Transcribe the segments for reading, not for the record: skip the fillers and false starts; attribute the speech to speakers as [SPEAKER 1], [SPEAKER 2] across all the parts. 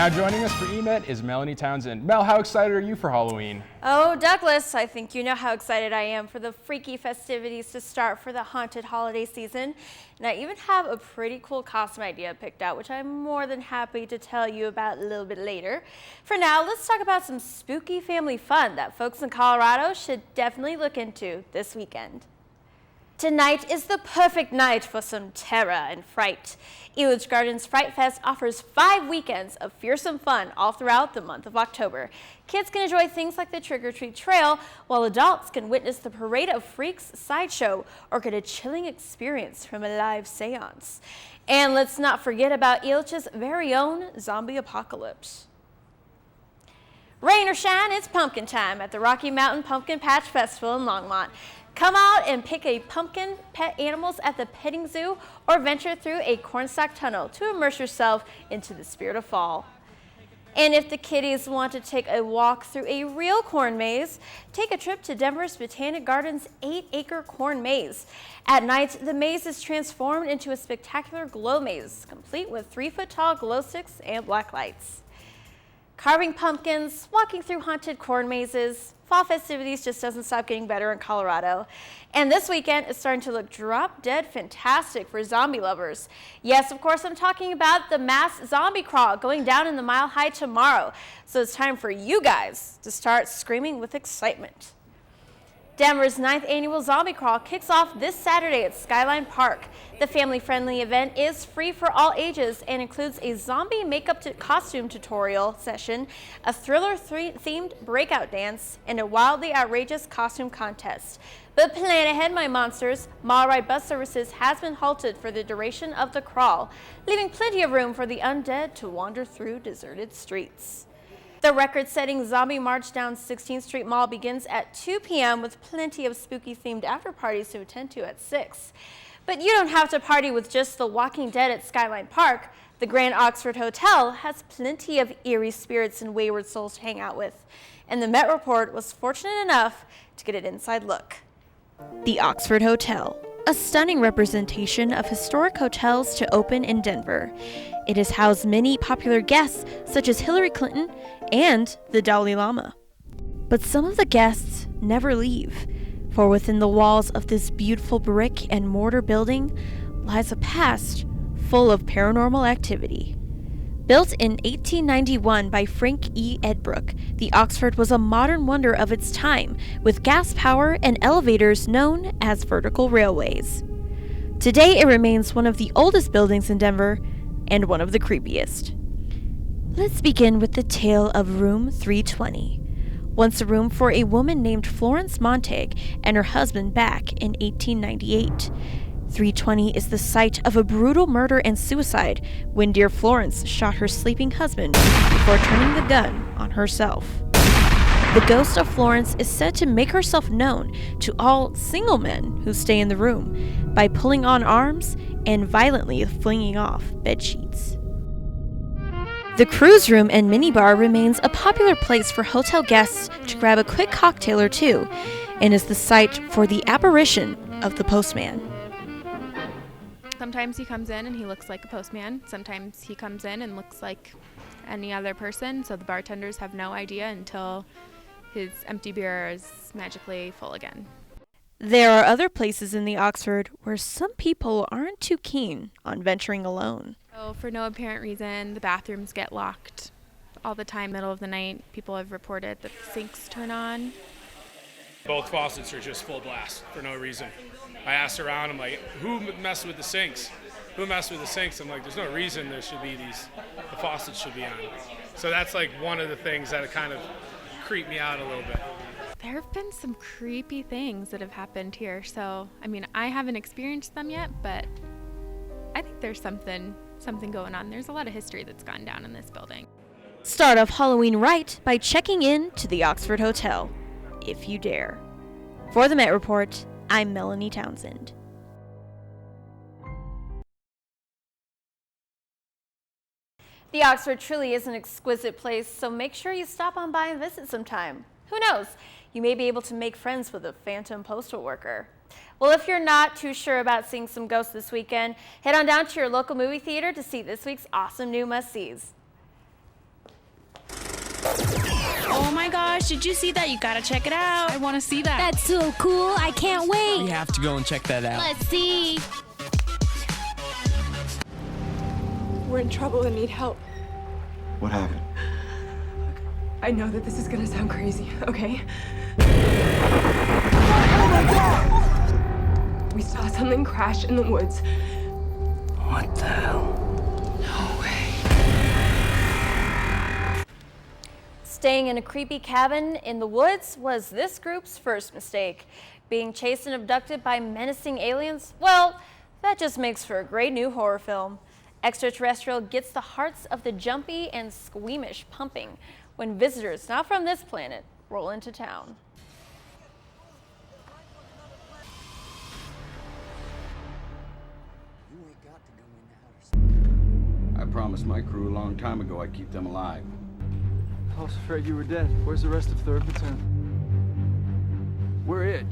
[SPEAKER 1] Now joining us for EMET is Melanie Townsend. Mel, how excited are you for Halloween?
[SPEAKER 2] Oh, Douglas, I think you know how excited I am for the freaky festivities to start for the haunted holiday season. And I even have a pretty cool costume idea picked out, which I'm more than happy to tell you about a little bit later. For now, let's talk about some spooky family fun that folks in Colorado should definitely look into this weekend. Tonight is the perfect night for some terror and fright. Elitch Gardens Fright Fest offers 5 weekends of fearsome fun all throughout the month of October. Kids can enjoy things like the trick-or-treat trail, while adults can witness the Parade of Freaks sideshow or get a chilling experience from a live seance. And let's not forget about Elitch's very own zombie apocalypse. Rain or shine, it's pumpkin time at the Rocky Mountain Pumpkin Patch Festival in Longmont. Come out and pick a pumpkin, pet animals at the petting zoo, or venture through a cornstalk tunnel to immerse yourself into the spirit of fall. And if the kiddies want to take a walk through a real corn maze, take a trip to Denver's Botanic Gardens' 8-acre corn maze. At night, the maze is transformed into a spectacular glow maze, complete with 3-foot-tall glow sticks and black lights. Carving pumpkins, walking through haunted corn mazes, fall festivities just doesn't stop getting better in Colorado. And this weekend is starting to look drop-dead fantastic for zombie lovers. Yes, of course, I'm talking about the mass zombie crawl going down in the Mile High tomorrow. So it's time for you guys to start screaming with excitement. Denver's 9th annual zombie crawl kicks off this Saturday at Skyline Park. The family-friendly event is free for all ages and includes a zombie makeup costume tutorial session, a thriller-themed breakout dance, and a wildly outrageous costume contest. But plan ahead, my monsters. Mile Ride Bus Services has been halted for the duration of the crawl, leaving plenty of room for the undead to wander through deserted streets. The record-setting zombie march down 16th Street Mall begins at 2 p.m. with plenty of spooky-themed after-parties to attend to at 6. But you don't have to party with just the Walking Dead at Skyline Park. The Grand Oxford Hotel has plenty of eerie spirits and wayward souls to hang out with. And the Met Report was fortunate enough to get an inside look. The Oxford Hotel, a stunning representation of historic hotels to open in Denver. It has housed many popular guests such as Hillary Clinton and the Dalai Lama. But some of the guests never leave, for within the walls of this beautiful brick and mortar building lies a past full of paranormal activity. Built in 1891 by Frank E. Edbrook, the Oxford was a modern wonder of its time, with gas power and elevators known as vertical railways. Today it remains one of the oldest buildings in Denver and one of the creepiest. Let's begin with the tale of Room 320, once a room for a woman named Florence Montague and her husband back in 1898. 320 is the site of a brutal murder and suicide when dear Florence shot her sleeping husband before turning the gun on herself. The ghost of Florence is said to make herself known to all single men who stay in the room by pulling on arms and violently flinging off bedsheets. The cruise room and minibar remains a popular place for hotel guests to grab a quick cocktail or two, and is the site for the apparition of the postman.
[SPEAKER 3] Sometimes he comes in and he looks like a postman. Sometimes he comes in and looks like any other person, so the bartenders have no idea until his empty beer is magically full again.
[SPEAKER 2] There are other places in the Oxford where some people aren't too keen on venturing alone.
[SPEAKER 3] So for no apparent reason, the bathrooms get locked all the time, middle of the night. People have reported that the sinks turn on.
[SPEAKER 4] Both faucets are just full blast for no reason. I asked around, I'm like, who messed with the sinks? Who messed with the sinks? I'm like, there's no reason there should be the faucets should be on. So that's like one of the things that kind of creeped me out a little bit.
[SPEAKER 3] There have been some creepy things that have happened here. So, I mean, I haven't experienced them yet, but I think there's something going on. There's a lot of history that's gone down in this building.
[SPEAKER 2] Start off Halloween right by checking in to the Oxford Hotel, if you dare. For the Met Report, I'm Melanie Townsend. The Oxford truly is an exquisite place, so make sure you stop on by and visit sometime. Who knows? You may be able to make friends with a phantom postal worker. Well, if you're not too sure about seeing some ghosts this weekend, head on down to your local movie theater to see this week's awesome new must-sees.
[SPEAKER 5] Oh my gosh, did you see that? You gotta check it out.
[SPEAKER 6] I want to see that.
[SPEAKER 7] That's so cool. I can't wait.
[SPEAKER 6] We have to go and check that out.
[SPEAKER 7] Let's see.
[SPEAKER 8] We're in trouble and need help.
[SPEAKER 9] What happened?
[SPEAKER 8] I know that this is gonna sound crazy, okay? We saw something crash in the woods.
[SPEAKER 6] What the hell? No way.
[SPEAKER 2] Staying in a creepy cabin in the woods was this group's first mistake. Being chased and abducted by menacing aliens? Well, that just makes for a great new horror film. Extraterrestrial gets the hearts of the jumpy and squeamish pumping when visitors not from this planet roll into town.
[SPEAKER 9] I promised my crew a long time ago I'd keep them alive.
[SPEAKER 10] I was afraid you were dead. Where's the rest of 3rd Platoon? We're it.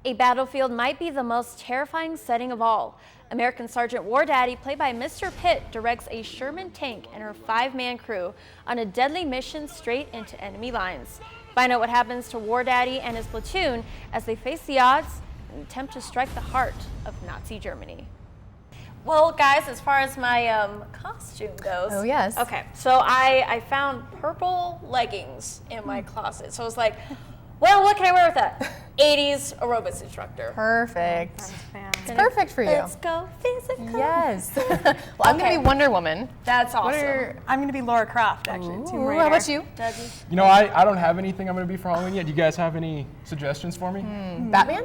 [SPEAKER 2] A battlefield might be the most terrifying setting of all. American Sergeant War Daddy, played by Mr. Pitt, directs a Sherman tank and her 5-man crew on a deadly mission straight into enemy lines. Find out what happens to War Daddy and his platoon as they face the odds and attempt to strike the heart of Nazi Germany. Well, guys, as far as my costume goes.
[SPEAKER 11] Oh, yes.
[SPEAKER 2] Okay, so I found purple leggings in my closet. So I was like, well, what can I wear with that? 80s aerobics instructor.
[SPEAKER 11] Perfect. It's perfect for you.
[SPEAKER 2] Let's go physical.
[SPEAKER 11] Yes. Well, I'm going to be Wonder Woman.
[SPEAKER 2] That's awesome.
[SPEAKER 12] I'm going to be Laura Croft, actually. Tomb
[SPEAKER 11] Ooh,
[SPEAKER 12] Raider.
[SPEAKER 11] how about you?
[SPEAKER 1] You know, I don't have anything I'm going to be for Halloween yet. Do you guys have any suggestions for me?
[SPEAKER 11] Batman?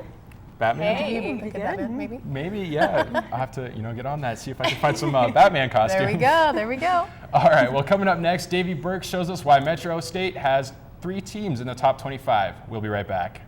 [SPEAKER 1] Batman?
[SPEAKER 2] Hey.
[SPEAKER 11] Like a Batman, maybe?
[SPEAKER 1] Maybe, yeah. I'll have to, get on that, see if I can find some Batman costumes.
[SPEAKER 11] There we go. There we go.
[SPEAKER 1] All right, well, coming up next, Davey Burke shows us why Metro State has 3 teams in the top 25. We'll be right back.